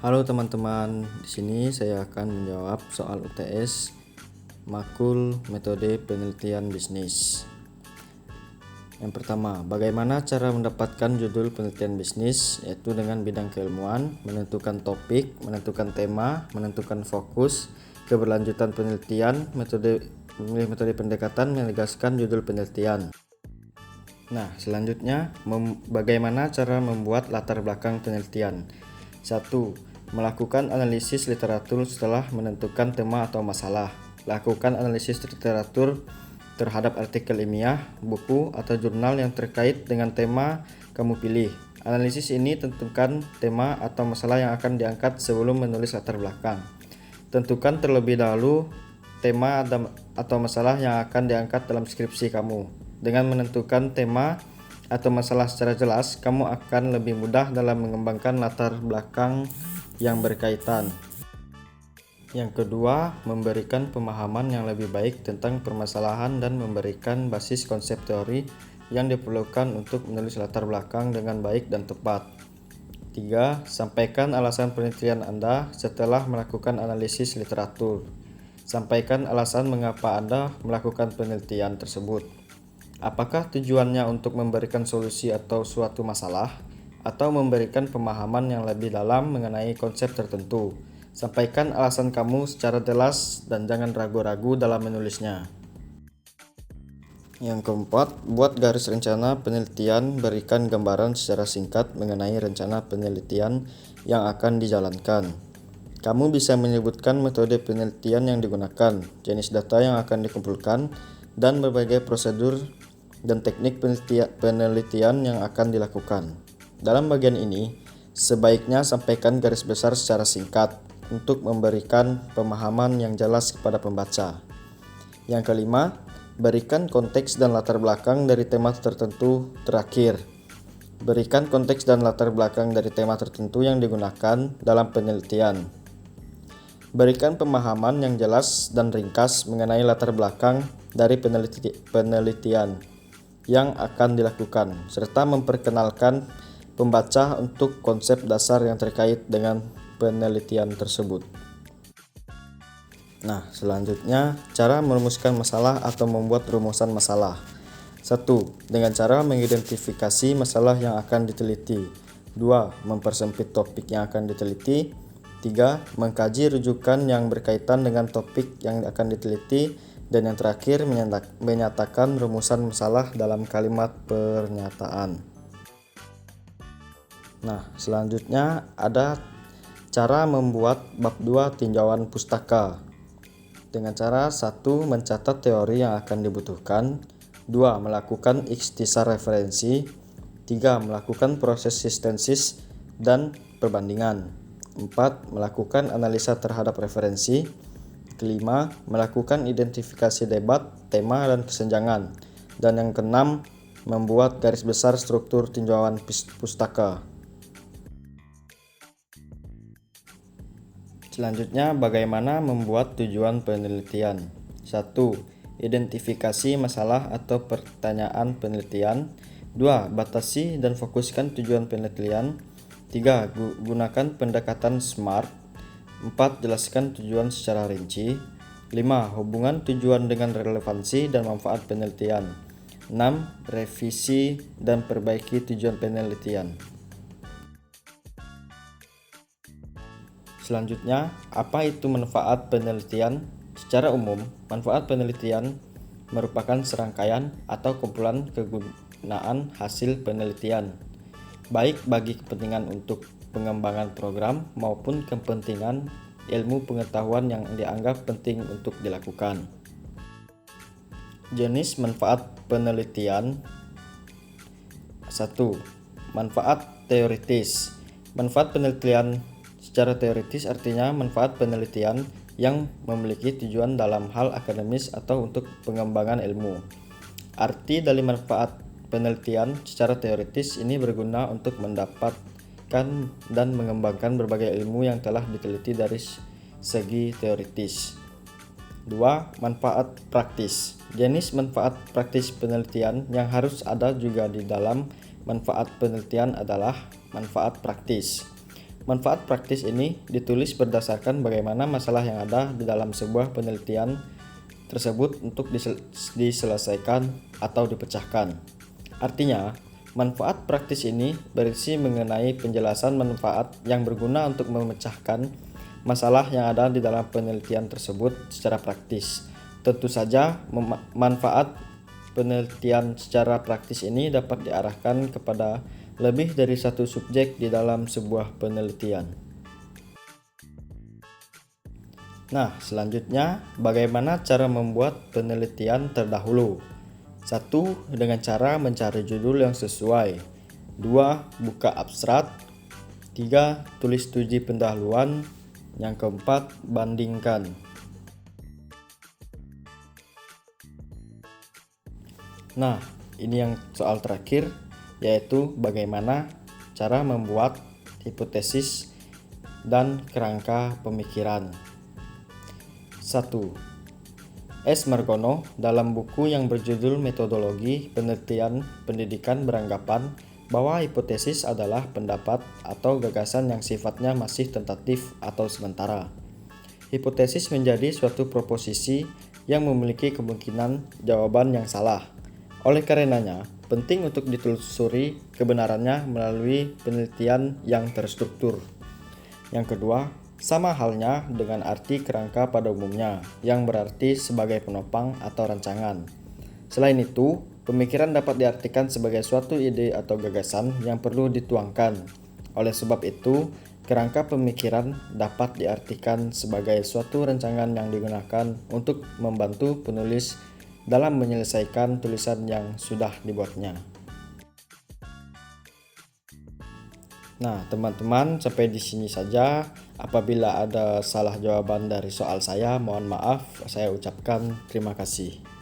Halo teman-teman, di sini saya akan menjawab soal UTS Makul Metode Penelitian Bisnis. Yang pertama, bagaimana cara mendapatkan judul penelitian bisnis, yaitu dengan bidang keilmuan, menentukan topik, menentukan tema, menentukan fokus, keberlanjutan penelitian, memilih metode pendekatan, menegaskan judul penelitian. Nah, selanjutnya, bagaimana cara membuat latar belakang penelitian. 1. Melakukan analisis literatur setelah menentukan tema atau masalah. Lakukan analisis literatur terhadap artikel ilmiah, buku, atau jurnal yang terkait dengan tema kamu pilih. Analisis ini tentukan tema atau masalah yang akan diangkat sebelum menulis latar belakang. Tentukan terlebih dahulu tema atau masalah yang akan diangkat dalam skripsi kamu. Dengan menentukan tema atau masalah secara jelas, kamu akan lebih mudah dalam mengembangkan latar belakang yang berkaitan. Yang kedua, memberikan pemahaman yang lebih baik tentang permasalahan dan memberikan basis konsep teori yang diperlukan untuk menulis latar belakang dengan baik dan tepat. 3. Sampaikan alasan penelitian Anda setelah melakukan analisis literatur. Sampaikan alasan mengapa Anda melakukan penelitian tersebut. Apakah tujuannya untuk memberikan solusi atau suatu masalah, atau memberikan pemahaman yang lebih dalam mengenai konsep tertentu? Sampaikan alasan kamu secara jelas dan jangan ragu-ragu dalam menulisnya. Yang keempat, buat garis rencana penelitian. Berikan gambaran secara singkat mengenai rencana penelitian yang akan dijalankan. Kamu bisa menyebutkan metode penelitian yang digunakan, jenis data yang akan dikumpulkan, dan berbagai prosedur dan teknik penelitian yang akan dilakukan. Dalam bagian ini, sebaiknya sampaikan garis besar secara singkat untuk memberikan pemahaman yang jelas kepada pembaca. Yang kelima, berikan konteks dan latar belakang dari tema tertentu. Terakhir, berikan konteks dan latar belakang dari tema tertentu yang digunakan dalam penelitian. Berikan pemahaman yang jelas dan ringkas mengenai latar belakang dari penelitian yang akan dilakukan, serta memperkenalkan pembaca untuk konsep dasar yang terkait dengan penelitian tersebut. Nah, selanjutnya cara merumuskan masalah atau membuat rumusan masalah. 1. Dengan cara mengidentifikasi masalah yang akan diteliti. 2. Mempersempit topik yang akan diteliti. 3. Mengkaji rujukan yang berkaitan dengan topik yang akan diteliti. Dan yang terakhir, menyatakan rumusan masalah dalam kalimat pernyataan. Nah, selanjutnya ada cara membuat bab 2 tinjauan pustaka. Dengan cara 1. Mencatat teori yang akan dibutuhkan. 2. Melakukan ikhtisar referensi. 3. Melakukan proses sintesis dan perbandingan. 4. Melakukan analisa terhadap referensi. Kelima, melakukan identifikasi debat, tema, dan kesenjangan. Dan yang keenam, membuat garis besar struktur tinjauan pustaka. Selanjutnya, bagaimana membuat tujuan penelitian. 1. Identifikasi masalah atau pertanyaan penelitian. 2. Batasi dan fokuskan tujuan penelitian. 3. Gunakan pendekatan SMART. 4. Jelaskan tujuan secara rinci. 5. Hubungan tujuan dengan relevansi dan manfaat penelitian. 6. Revisi dan perbaiki tujuan penelitian. Selanjutnya, apa itu manfaat penelitian? Secara umum, manfaat penelitian merupakan serangkaian atau kumpulan kegunaan hasil penelitian, baik bagi kepentingan untuk pengembangan program maupun kepentingan ilmu pengetahuan yang dianggap penting untuk dilakukan. Jenis manfaat penelitian. 1. Manfaat teoritis. Manfaat penelitian secara teoritis artinya manfaat penelitian yang memiliki tujuan dalam hal akademis atau untuk pengembangan ilmu. Arti dari manfaat penelitian secara teoritis ini berguna untuk mendapatkan dan mengembangkan berbagai ilmu yang telah diteliti dari segi teoritis. 2. Manfaat praktis. Jenis manfaat praktis penelitian yang harus ada juga di dalam manfaat penelitian adalah manfaat praktis. Manfaat praktis ini ditulis berdasarkan bagaimana masalah yang ada di dalam sebuah penelitian tersebut untuk diselesaikan atau dipecahkan. Artinya, manfaat praktis ini berisi mengenai penjelasan manfaat yang berguna untuk memecahkan masalah yang ada di dalam penelitian tersebut secara praktis. Tentu saja, manfaat penelitian secara praktis ini dapat diarahkan kepada lebih dari satu subjek di dalam sebuah penelitian. Nah, selanjutnya bagaimana cara membuat penelitian terdahulu? 1. Dengan cara mencari judul yang sesuai. 2. Buka abstrak. 3. Tulis studi pendahuluan. Yang keempat, bandingkan. Nah, ini yang soal terakhir, yaitu bagaimana cara membuat hipotesis dan kerangka pemikiran. 1. S. Margono dalam buku yang berjudul Metodologi Penelitian Pendidikan beranggapan bahwa hipotesis adalah pendapat atau gagasan yang sifatnya masih tentatif atau sementara. Hipotesis menjadi suatu proposisi yang memiliki kemungkinan jawaban yang salah. Oleh karenanya, penting untuk ditelusuri kebenarannya melalui penelitian yang terstruktur. Yang kedua, sama halnya dengan arti kerangka pada umumnya, yang berarti sebagai penopang atau rancangan. Selain itu, pemikiran dapat diartikan sebagai suatu ide atau gagasan yang perlu dituangkan. Oleh sebab itu, kerangka pemikiran dapat diartikan sebagai suatu rancangan yang digunakan untuk membantu penulis dalam menyelesaikan tulisan yang sudah dibuatnya. Nah, teman-teman, sampai di sini saja. Apabila ada salah jawaban dari soal saya, mohon maaf. Saya ucapkan terima kasih.